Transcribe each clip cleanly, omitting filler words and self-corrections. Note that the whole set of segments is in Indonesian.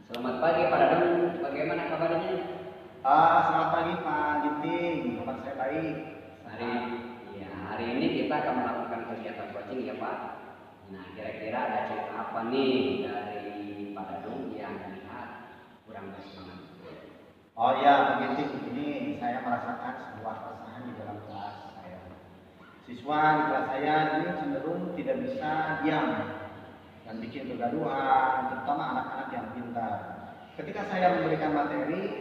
Selamat pagi Pak Dadang, bagaimana kabarnya? Selamat pagi Pak Ginting, kabar saya baik. Hari hari ini kita akan melakukan kegiatan coaching ya Pak. Nah, kira-kira ada cerita apa nih dari Pak Dadang yang melihat kurang bersemangat? Oh ya, Pak Ginting, ini saya merasakan sebuah keresahan di dalam kelas saya. Siswa di kelas saya ini cenderung tidak bisa diam dan bikin kegaduhan, terutama anak-anak yang pintar. Ketika saya memberikan materi,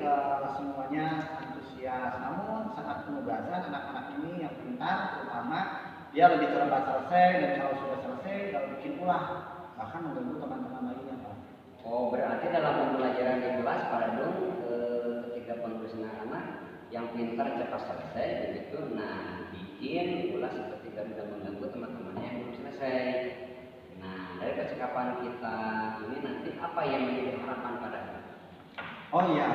semuanya antusias. Namun saat penugasan anak-anak ini yang pintar, terutama dia lebih cepat selesai, dan kalau sudah selesai, bikin ulah, bahkan mengganggu teman-teman lainnya, Pak. Oh, berarti dalam pembelajaran di kelas Pak Dadang ketika penugasan anak yang pintar cepat selesai begitu. Nah, bikin ulah seperti gaduh dan mengganggu teman-temannya yang belum selesai. Nah, dari percakapan kita ini nanti apa yang menjadi harapan pada Oh iya,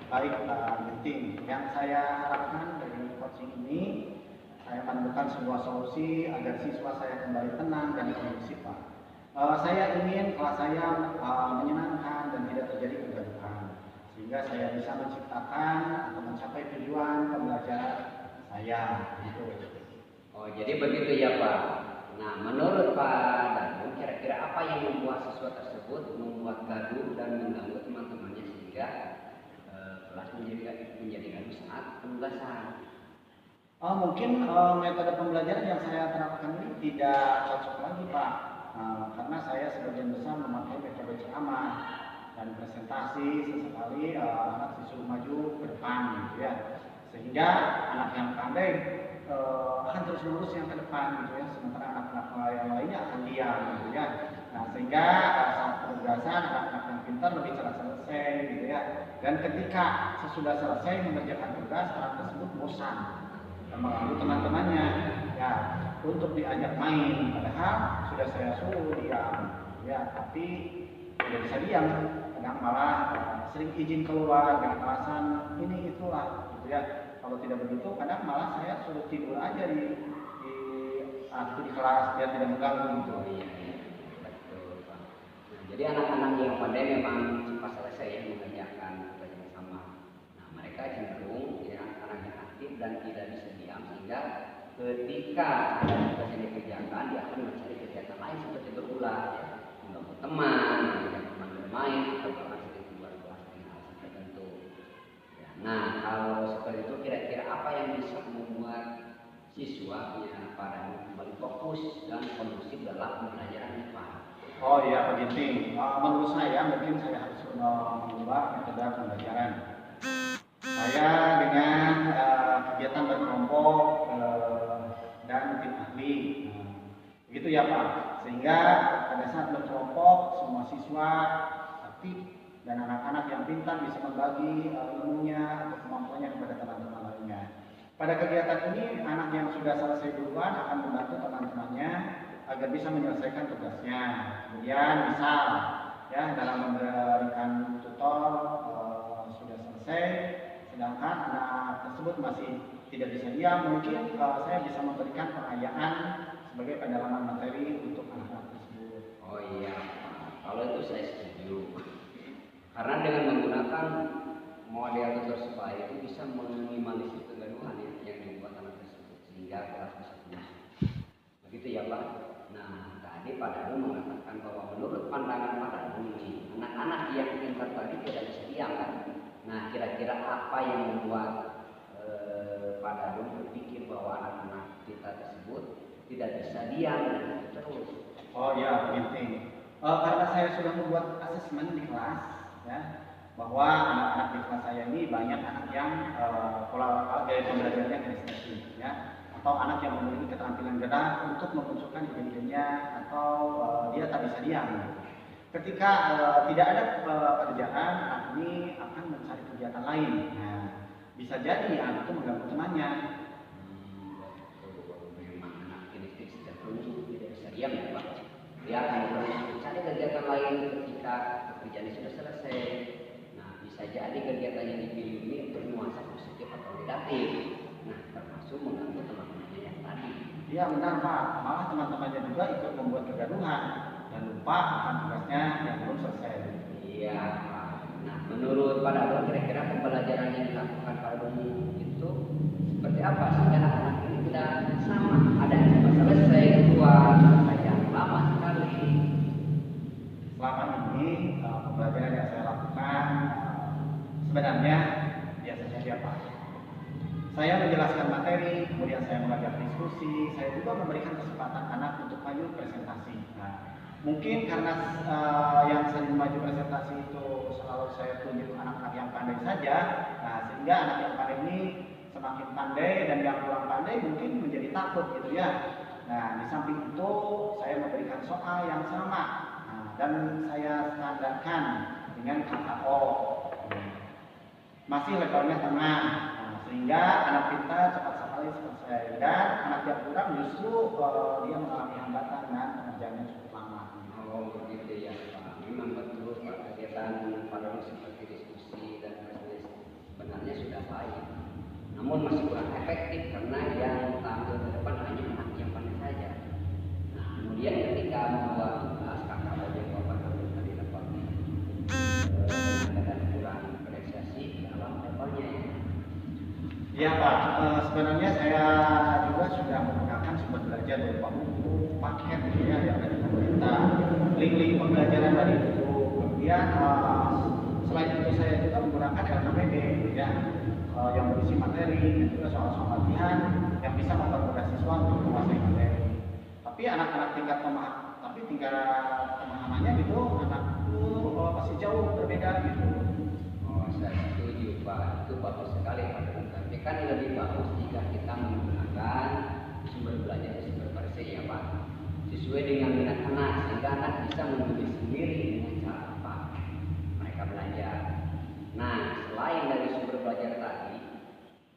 baik Pak Genting. Yang saya harapkan dari coaching ini, saya menemukan sebuah solusi agar siswa saya kembali tenang dan kondusif, Pak. Saya ingin kelas saya menyenangkan dan tidak terjadi kegaduhan, sehingga saya bisa menciptakan atau mencapai tujuan pembelajaran saya. Gitu. Oh, jadi begitu ya Pak. Nah, menurut Pak Dadung, kira-kira apa yang membuat siswa tersebut membuat gaduh dan mengganggu teman-temannya sehingga kelas menjadi gaduh saat penugasan? Mungkin metode pembelajaran yang saya terapkan ini tidak cocok lagi, Pak. Karena saya sebagian besar memakai metode ceramah dan presentasi, sesekali anak disuruh maju ke depan, gitu ya. Sehingga anak yang pandai akan terus menerus yang ke depan, gitu ya. Sementara anak-anak yang lainnya akan diam, gitu ya. Nah, sehingga saat penugasan anak-anak yang pintar lebih cepat selesai, gitu ya. Dan ketika sesudah selesai mengerjakan tugas, anak tersebut bosan dan mengganggu teman-temannya, ya, untuk diajak main, padahal sudah saya suruh diam, ya, tapi tidak bisa diam, kadang malah sering izin keluar dengan alasan ini itulah, gitu ya. Kalau tidak begitu, kadang malah saya suruh tidur aja di kelas biar tidak mengganggu, gitu. Oh iya, betul Pak. Nah, jadi anak-anak yang pandai memang cepat selesai ya mengerjakan tugas yang sama. Nah, mereka cenderung ya anak-anak yang aktif dan tidak bisa diam, sehingga ketika ada tugas yang dikerjakan dia akan mencari kegiatan lain seperti berulah, ya, mengganggu teman, mengajak teman bermain, atau bahkan sering keluar kelas dengan alasan tertentu. Ya, nah, kalau seperti itu kira-kira apa yang bisa membuat siswa ya pada kembali fokus dan kondusif dalam pembelajaran Pak? Oh iya, Pak Ginting. Menurut saya mungkin saya harus mengubah metode pembelajaran. Saya dengan kegiatan berkelompok dan tim ahli, begitu ya Pak. Sehingga pada saat berkelompok semua siswa aktif dan anak-anak yang pintar bisa membagi ilmunya atau kemampuannya kepada teman-teman lainnya. Pada kegiatan ini anak yang sudah selesai duluan akan membantu teman-temannya agar bisa menyelesaikan tugasnya. Kemudian misal ya dalam memberikan tutor sudah selesai, sedangkan anak tersebut masih tidak bisa diam, mungkin saya bisa memberikan pengayaan sebagai pendalaman materi untuk anak-anak tersebut. Oh iya, kalau itu saya setuju. Karena dengan menggunakan model tutor supaya itu bisa meminimalisir kegaduhan ya, yang dibuat anak tersebut sehingga kelas bisa kondusif. Begitu ya Pak. Nah, tadi Pak Dadung mengatakan bahwa menurut pandangan Pak Dadung ini anak-anak yang pintar tadi tidak bisa diam kan? Nah, kira-kira apa yang membuat Pak Dadung berpikir bahwa anak-anak kita tersebut tidak bisa diam dan terus? Oh ya, penting. Karena saya sudah membuat asesmen di kelas, ya, bahwa anak-anak di kelas saya ini banyak anak yang pola gaya pembelajarannya kinestetik, ya, atau anak yang memiliki keterampilan gerak untuk memunculkan ide-idenya, atau dia tak bisa diam. Ketika tidak ada pekerjaan, anak ini akan mencari kegiatan lain. Nah, bisa jadi anak itu mengganggu temannya. Memang anak kinestik cenderung tidak bisa diam ya Pak. Dia akan terus mencari kegiatan lain ketika pekerjaannya sudah selesai. Nah, bisa jadi kegiatan yang dipilih ini bernuansa positif atau negatif. Nah, termasuk mengganggu teman-temannya yang tadi. Iya benar Pak, malah teman-temannya juga ikut membuat kegaduhan dan lupa akan tugasnya yang belum selesai. Iya Pak. menurut Pak Darul kira-kira pembelajaran yang dilakukan Pak Darul itu seperti apa sehingga anak-anak ini tidak sama, ada yang cepat selesai, kedua ada yang lama sekali. Selama ini pembelajaran yang saya lakukan sebenarnya biasanya siapa? Saya menjelaskan materi, kemudian saya mengajak diskusi, saya juga memberikan kesempatan anak untuk maju presentasi. Nah, mungkin karena yang sering maju presentasi itu selalu saya tunjuk anak-anak yang pandai saja, nah sehingga anak yang pandai ini semakin pandai dan yang kurang pandai mungkin menjadi takut gitu ya. Nah, di samping itu saya memberikan soal yang sama, nah, dan saya standarkan dengan KKO. Masih levelnya tengah, nah, sehingga anak kita cepat sekali selesai dan anak yang kurang justru dia mengalami hambatan dan pengerjaannya cukup lama. Oh begitu ya Pak, memang betul Pak, kegiatan Pak Darul seperti diskusi dan presentasi sebenarnya sudah baik, namun masih kurang efektif karena yang tampil ke depan hanya anak yang pandai saja. Nah, kemudian ketika membuat tugas kakak belajar Bapak Darul tadi dapat dan kurang apresiasi dalam levelnya ya. Iya Pak, sebenarnya saya juga sudah menggunakan sumber belajar berupa buku, paket gitu ya yang dari pemerintah, link-link pembelajaran dari buku. Kemudian selain itu saya juga menggunakan LKPD gitu ya, yang berisi materi dan juga soal-soal latihan yang bisa mempermudah siswa untuk menguasai materi. Tapi anak-anak tingkat pemahamannya gitu, anak itu masih jauh berbeda gitu. Oh saya setuju Pak, itu bagus sekali Pak. Tapi kan lebih bagus jika kita menggunakan sumber belajar berbasis ya Pak, sesuai dengan minat anak sehingga anak bisa memilih sendiri dengan cara apa mereka belajar. Nah selain dari sumber belajar tadi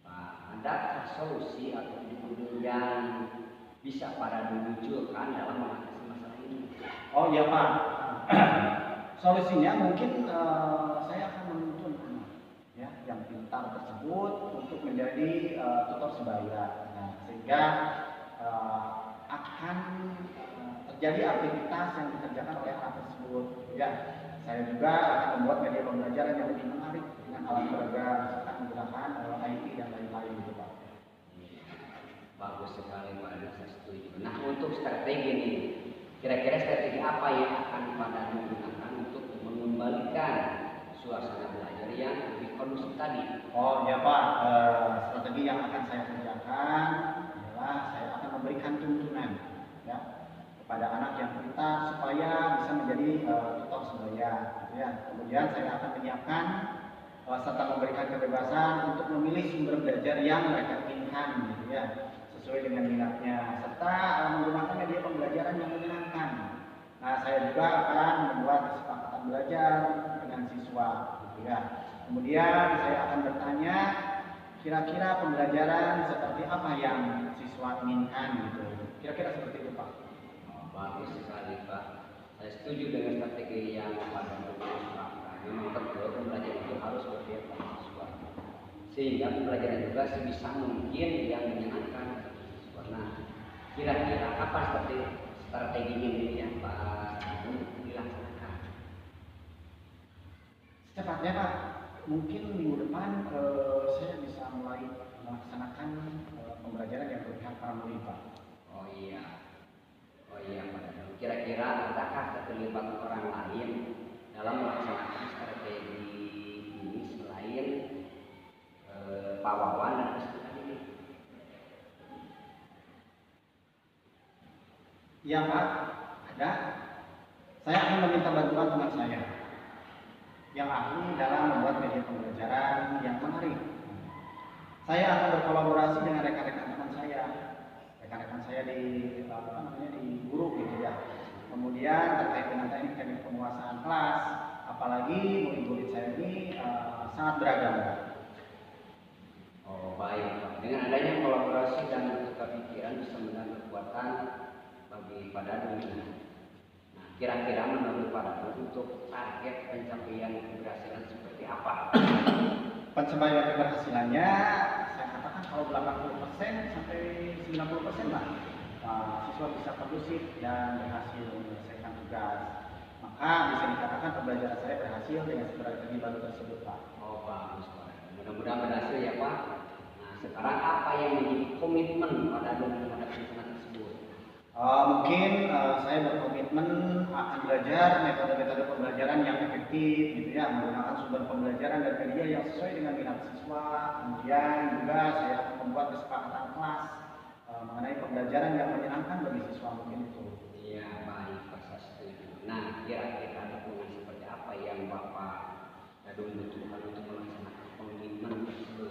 Pak, adakah solusi atau ide yang bisa pada dimunculkan dalam mengatasi masalah ini? Oh iya Pak, solusinya mungkin saya akan menuntun anak ya yang pintar tersebut untuk menjadi tutor sebaya, nah, sehingga akan terjadi aktivitas yang dikerjakan oleh anak tersebut. Ya, saya juga akan membuat media pembelajaran yang lebih menarik dengan alat beragam serta menggunakan IT dan lain-lain gitu Pak. Bagus sekali Pak, saya setuju. Nah untuk strategi ini, kira-kira strategi apa yang akan Pak Darul gunakan untuk mengembalikan suasana belajar yang lebih kondusif tadi? Oh ya Pak, strategi yang akan saya kerjakan adalah saya akan memberikan tuntunan ya kepada anak yang pintar supaya bisa menjadi tutor sebaya gitu ya. Kemudian saya akan menyiapkan serta memberikan kebebasan untuk memilih sumber belajar yang mereka inginkan gitu ya, sesuai dengan minatnya, serta menggunakan media pembelajaran yang menyenangkan. Nah, saya juga akan membuat kesepakatan belajar dengan siswa gitu ya. Kemudian saya akan bertanya kira-kira pembelajaran seperti apa yang siswa inginkan gitu. Kira-kira seperti itu Pak. Oh, bagus sekali Pak. Saya setuju dengan strategi yang Pak Darul terapkan. Memang betul pembelajaran itu harus berpihak pada siswa, sehingga pembelajaran juga sebisa mungkin yang menyenangkan siswa. Nah, kira-kira apa strategi ini yang Pak Darul dilaksanakan? Secepatnya Pak, mungkin minggu depan saya bisa mulai melaksanakan pembelajaran yang berpihak pada murid Pak. Oh iya Pak Darul. Kira-kira adakah keterlibatan orang lain dalam melaksanakan strategi ini selain Pak Wawan dan Ustaz ini? Iya Pak, ada. Saya akan meminta bantuan teman saya yang ahli dalam membuat media pembelajaran yang menarik. Saya akan berkolaborasi dengan rekan-rekan teman saya di guru gitu ya. Kemudian terkait dengan teknik penguasaan kelas, apalagi murid-murid saya ini sangat beragam. Oh baik Pak. Dengan adanya kolaborasi dan tukar pikiran bisa menambah kekuatan bagi Pak Darul ini. Nah kira-kira menurut Pak Darul untuk target pencapaian keberhasilan seperti apa? Pencapaian keberhasilannya saya katakan kalau 80% sampai 90% lah siswa bisa kondusif dan berhasil menyelesaikan tugas. Maka bisa dikatakan mengharapkan pembelajaran saya berhasil dengan strategi baru tersebut, Pak. Oh, bagus Pak. Mudah-mudahan berhasil ya Pak. Nah, sekarang apa yang menjadi komitmen pada Dom terhadap rencana tersebut? Mungkin saya berkomitmen akan belajar metode-metode pembelajaran yang efektif, gitu ya, menggunakan sumber pembelajaran dan media yang sesuai dengan minat siswa. Kemudian juga saya akan membuat kesepakatan kelas mengenai pembelajaran yang menyenangkan bagi siswa, mungkin itu. Iya, baik Pak, saya setuju. Nah, kira-kira dukungan seperti apa yang Bapak Dom butuhkan untuk melaksanakan komitmen tersebut?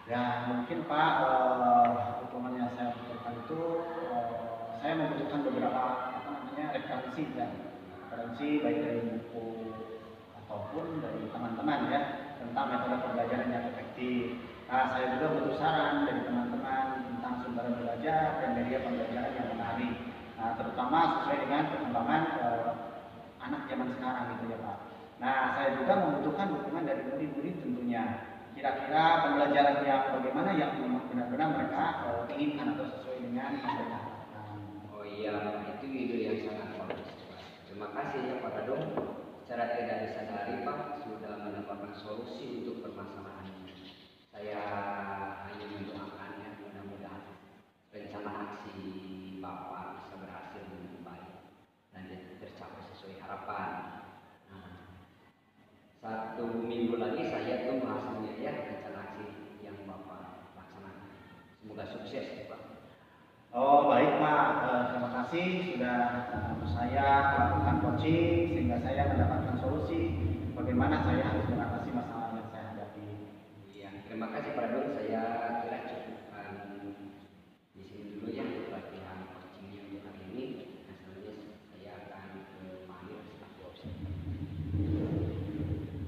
Ya mungkin Pak, dukungan yang saya butuhkan itu saya membutuhkan beberapa referensi ya, referensi baik dari buku ataupun dari teman-teman ya tentang metode pembelajaran yang efektif. Nah, saya juga butuh saran dari teman-teman tentang sumber belajar dan media pembelajaran yang menarik. Nah, terutama sesuai dengan perkembangan anak zaman sekarang gitu ya Pak. Nah, saya juga membutuhkan dukungan dari murid-murid tentunya. Kira-kira pembelajaran yang bagaimana yang benar-benar mereka inginkan atau sesuai dengan yang mereka harapkan. Oh iya, itu ide yang sangat bagus Pak. Terima kasih ya Pak Dom. Secara tidak disadari Pak sudah mendapatkan solusi untuk permasalahan ini. Saya hanya mendoakan ya, mudah-mudahan rencana aksi Bapak bisa berhasil dengan baik dan tercapai sesuai harapan. Nah, 1 minggu lagi saya tunggu hasilnya ya, rencana aksi yang Bapak laksanakan. Semoga sukses ya Pak. Oh baik Pak, terima kasih sudah saya lakukan coaching sehingga saya mendapatkan solusi bagaimana saya harus mengatasi masalah